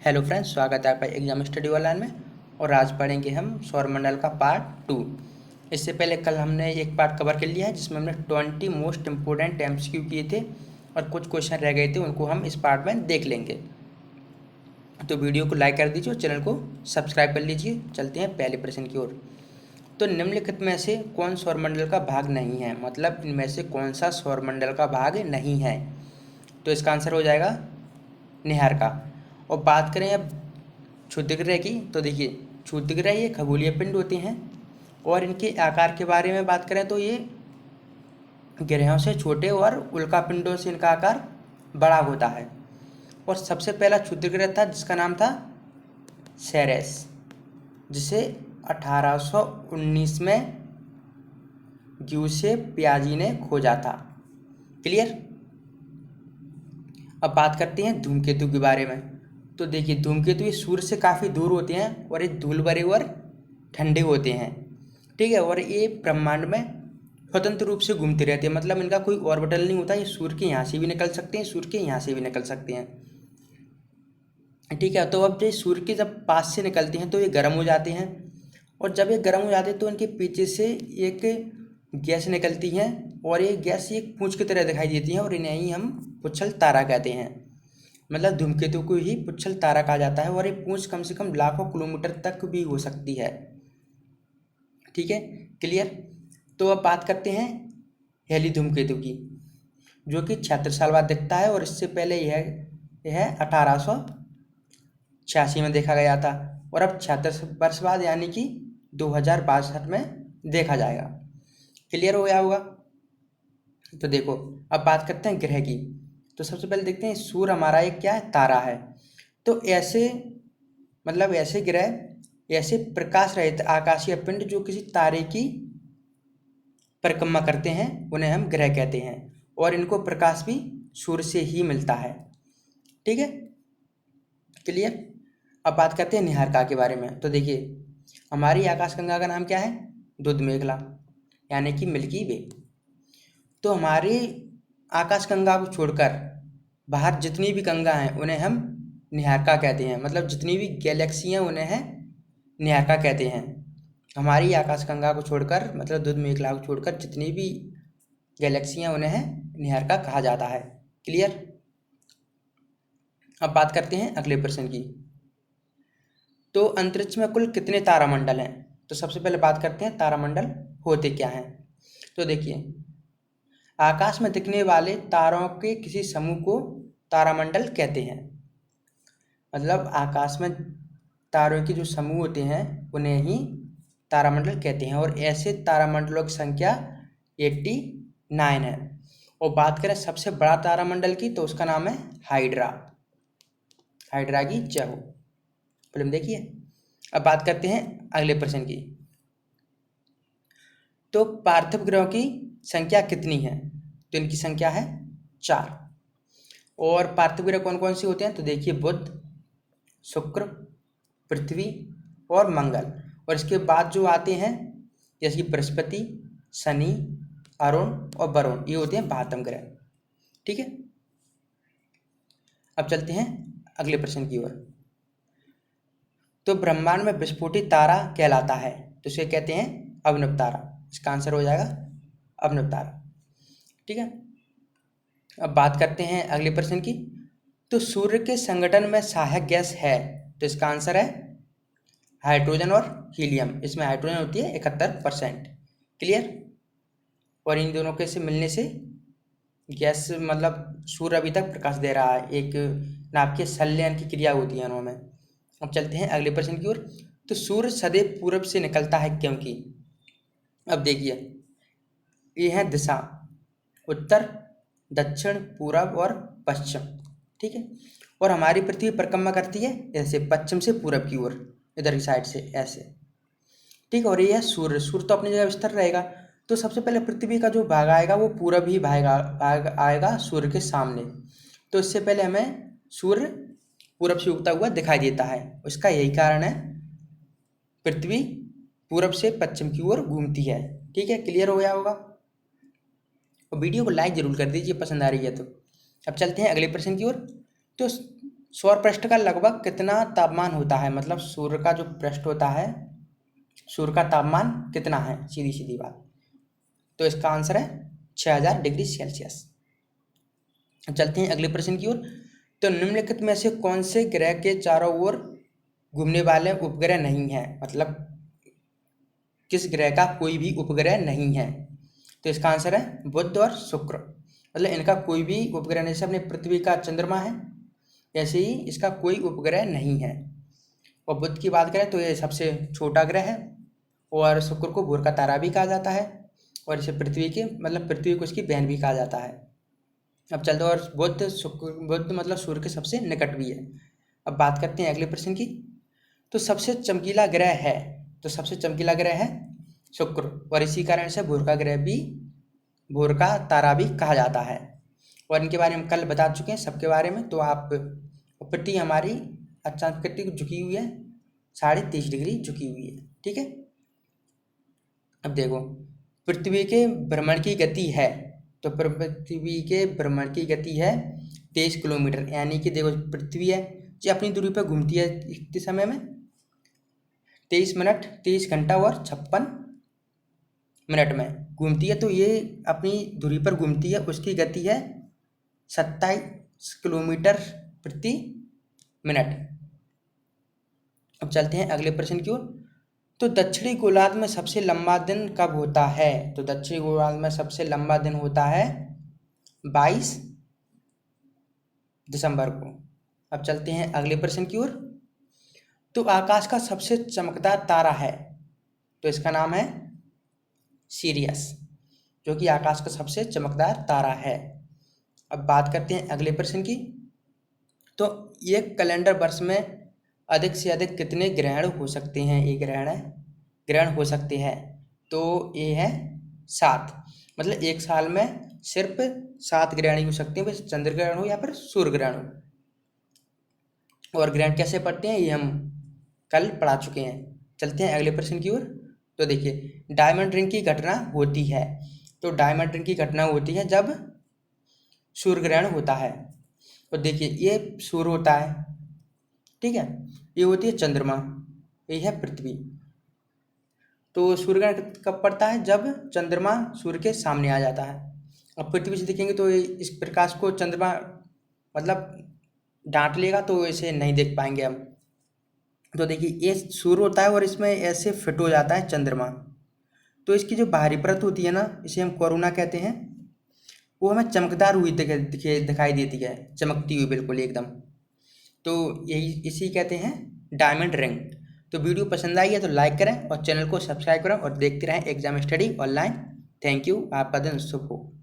Hello friends, स्वागत है आपका एग्जाम स्टडी ऑनलाइन में। और आज पढ़ेंगे हम सौरमंडल का पार्ट 2। इससे पहले कल हमने एक पार्ट कवर कर लिया है जिसमें हमने 20 मोस्ट इम्पोर्टेंट एमसीक्यू किए थे और कुछ क्वेश्चन रह गए थे, उनको हम इस पार्ट में देख लेंगे। तो वीडियो को लाइक कर दीजिए और चैनल को सब्सक्राइब कर लीजिए। चलते हैं पहले प्रश्न की ओर। तो निम्नलिखित में से कौन सौरमंडल का भाग नहीं है, मतलब इनमें से कौन सा सौरमंडल का भाग नहीं है। तो इसका आंसर हो जाएगा निहार का। और बात करें अब क्षुद्रग्रह की, तो देखिए क्षुद्रग्रह ये खगोलीय पिंड होते हैं और इनके आकार के बारे में बात करें तो ये ग्रहों से छोटे और उल्का पिंडों से इनका आकार बड़ा होता है। और सबसे पहला क्षुद्रग्रह था जिसका नाम था सेरेस, जिसे 1819 में ग्यूसेप पियाजी ने खोजा था। क्लियर। अब बात करते हैं धूमकेतु के बारे में। तो देखिए धूमकेतु ये सूर्य से काफ़ी दूर होते हैं और ये धूल भरे और ठंडे होते हैं, ठीक है। और ये ब्रह्मांड में स्वतंत्र रूप से घूमते रहते हैं, मतलब इनका कोई ऑर्बिटल नहीं होता। ये सूर्य के यहाँ से भी निकल सकते हैं, सूर्य के यहाँ से भी निकल सकते हैं, ठीक है। तो अब ये सूर्य के जब पास से निकलते हैं तो ये गर्म हो जाते हैं, और जब ये गर्म हो जाते हैं तो इनके पीछे से एक गैस निकलती है और ये गैस एक पूंछ की तरह दिखाई देती है और इन्हें ही हम पुच्छल तारा कहते हैं। मतलब धूमकेतु को ही पुच्छल तारा कहा जाता है और ये पूंछ कम से कम लाखों किलोमीटर तक भी हो सकती है, ठीक है। क्लियर। तो अब बात करते हैं हेली धूमकेतु की, जो कि 76 साल बाद दिखता है और इससे पहले यह 1886 में देखा गया था और अब 76 वर्ष बाद यानी कि 2062 में देखा जाएगा। क्लियर हो गया होगा। तो देखो अब बात करते हैं ग्रह की। तो सबसे पहले देखते हैं सूर्य हमारा एक क्या है, तारा है। तो ऐसे मतलब ऐसे ग्रह, ऐसे प्रकाश रहित आकाशीय पिंड जो किसी तारे की परिक्रमा करते हैं उन्हें हम ग्रह कहते हैं, और इनको प्रकाश भी सूर्य से ही मिलता है, ठीक है। क्लियर। अब बात करते हैं निहारिका के बारे में। तो देखिए हमारी आकाशगंगा का नाम क्या है, दुध मेघला, यानी कि मिल्की वे। तो हमारी आकाशगंगा को छोड़कर बाहर जितनी भी गंगा हैं उन्हें हम निहारिका कहते हैं, मतलब जितनी भी गैलेक्सी हैं उन्हें है निहारिका कहते हैं। हमारी आकाशगंगा को छोड़कर, मतलब दुध मेघला को छोड़कर जितनी भी गैलेक्सी हैं उन्हें है निहारिका कहा जाता है। क्लियर। अब बात करते हैं अगले प्रश्न की। तो अंतरिक्ष में कुल कितने तारामंडल हैं। तो सबसे पहले बात करते हैं तारामंडल होते क्या हैं। तो देखिए आकाश में दिखने वाले तारों के किसी समूह को तारामंडल कहते हैं। मतलब आकाश में तारों के जो समूह होते हैं उन्हें ही तारामंडल कहते हैं, और ऐसे तारामंडलों की संख्या 89 है। और बात करें सबसे बड़ा तारामंडल की तो उसका नाम है हाइड्रा। हाइड्रा की जय हो। फिल्म देखिए। अब बात करते हैं अगले प्रश्न की। तो पार्थिव ग्रहों की संख्या कितनी है। तो इनकी संख्या है 4। और पार्थिव ग्रह कौन कौन से होते हैं। तो देखिए बुध, शुक्र, पृथ्वी और मंगल। और इसके बाद जो आते हैं जैसे कि बृहस्पति, शनि, अरुण और वरुण, ये होते हैं 12वें ग्रह, ठीक है। अब चलते हैं अगले प्रश्न की ओर। तो ब्रह्मांड में विस्फोटित तारा कहलाता है, तो इसे कहते हैं अभिनव तारा। इसका आंसर हो जाएगा अभिनव तारा, ठीक है। अब बात करते हैं अगले प्रश्न की। तो सूर्य के संगठन में सहायक गैस है, तो इसका आंसर है हाइड्रोजन और हीलियम। इसमें हाइड्रोजन होती है 71%। क्लियर। और इन दोनों के से मिलने से गैस, मतलब सूर्य अभी तक प्रकाश दे रहा है, एक नाभिकीय संलयन की क्रिया होती है उनमें। अब चलते हैं अगले प्रश्न की ओर। तो सूर्य सदैव पूरब से निकलता है क्योंकि। अब देखिए ये है दिशा, उत्तर, दक्षिण, पूरब और पश्चिम, ठीक है। और हमारी पृथ्वी परिक्रमा करती है ऐसे पश्चिम से पूरब की ओर, इधर की साइड से ऐसे, ठीक है। और ये है सूर्य। सूर्य तो अपनी जगह स्थिर रहेगा, तो सबसे पहले पृथ्वी का जो भाग आएगा वो पूरब ही भाग आएगा सूर्य के सामने। तो इससे पहले हमें सूर्य पूरब से उगता हुआ दिखाई देता है। उसका यही कारण है, पृथ्वी पूरब से पश्चिम की ओर घूमती है, ठीक है। क्लियर हो गया होगा। और वीडियो को लाइक जरूर कर दीजिए पसंद आ रही है तो। अब चलते हैं अगले प्रश्न की ओर। तो सौर पृष्ठ का लगभग कितना तापमान होता है, मतलब सूर्य का जो पृष्ठ होता है, सूर्य का तापमान कितना है, सीधी सीधी बात। तो इसका आंसर है 6000 डिग्री सेल्सियस। चलते हैं अगले प्रश्न की ओर। तो निम्नलिखित में से कौन से ग्रह के चारों ओर घूमने वाले उपग्रह नहीं है, मतलब किस ग्रह का कोई भी उपग्रह नहीं है। तो इसका आंसर है बुध और शुक्र, मतलब इनका कोई भी उपग्रह नहीं। जैसे अपने पृथ्वी का चंद्रमा है, ऐसे ही इसका कोई उपग्रह नहीं है। और बुध की बात करें तो ये सबसे छोटा ग्रह है, और शुक्र को भूर का तारा भी कहा जाता है, और इसे पृथ्वी के मतलब पृथ्वी को इसकी बहन भी कहा जाता है। अब चलते हैं, और बुध मतलब सूर्य के सबसे निकट भी है। अब बात करते हैं अगले प्रश्न की। तो सबसे चमकीला ग्रह है, तो सबसे चमकीला ग्रह है शुक्र, और इसी कारण से भूर का ग्रह भी, भूर का तारा भी कहा जाता है। और इनके बारे में कल बता चुके हैं सबके बारे में। तो आप पृथ्वी हमारी अक्षांश झुकी हुई है, 23.5 डिग्री झुकी हुई है, ठीक है। अब देखो, पृथ्वी के भ्रमण की गति है, तो पृथ्वी के भ्रमण की गति है 23 किलोमीटर, यानी कि देखो पृथ्वी है जो अपनी दूरी पर घूमती है कितने समय में, 23 मिनट 23 घंटा और 56 मिनट में घूमती है। तो ये अपनी दूरी पर घूमती है, उसकी गति है 27 किलोमीटर प्रति मिनट। अब चलते हैं अगले प्रश्न की ओर। तो दक्षिणी गोलार्ध में सबसे लंबा दिन कब होता है, तो दक्षिणी गोलार्ध में सबसे लंबा दिन होता है 22 दिसंबर को। अब चलते हैं अगले प्रश्न की ओर। तो आकाश का सबसे चमकदार तारा है, तो इसका नाम है सीरियस, जो कि आकाश का सबसे चमकदार तारा है। अब बात करते हैं अगले प्रश्न की। तो एक कैलेंडर वर्ष में अधिक से अधिक कितने ग्रहण हो सकते हैं, ये ग्रहण हो सकते हैं, तो ये है 7। मतलब एक साल में सिर्फ 7 ग्रहण ही हो सकते हैं, बस चंद्र ग्रहण हो या फिर सूर्य ग्रहण हो। और ग्रहण कैसे पढ़ते हैं ये हम कल पढ़ा चुके हैं। चलते हैं अगले प्रश्न की ओर। तो देखिए, डायमंड रिंग की घटना होती है, तो डायमंड रिंग की घटना होती है जब सूर्य ग्रहण होता है। और देखिए, ये सूर्य होता है, ठीक है, ये होती है चंद्रमा, ये है पृथ्वी। तो सूर्य ग्रहण कब पड़ता है, जब चंद्रमा सूर्य के सामने आ जाता है। अब पृथ्वी से देखेंगे तो इस प्रकाश को चंद्रमा मतलब डांट लेगा, तो इसे नहीं देख पाएंगे हम। तो देखिए, ये सूर्य होता है और इसमें ऐसे फिट हो जाता है चंद्रमा, तो इसकी जो बाहरी परत होती है ना, इसे हम कोरोना कहते हैं, वो हमें चमकदार हुई दिखाई देती है, चमकती हुई बिल्कुल एकदम। तो यही इसी कहते हैं डायमंड रिंग। तो वीडियो पसंद आई है तो लाइक करें और चैनल को सब्सक्राइब करें और देखते रहें exam study online. Thank you, आपका दिन शुभ हो।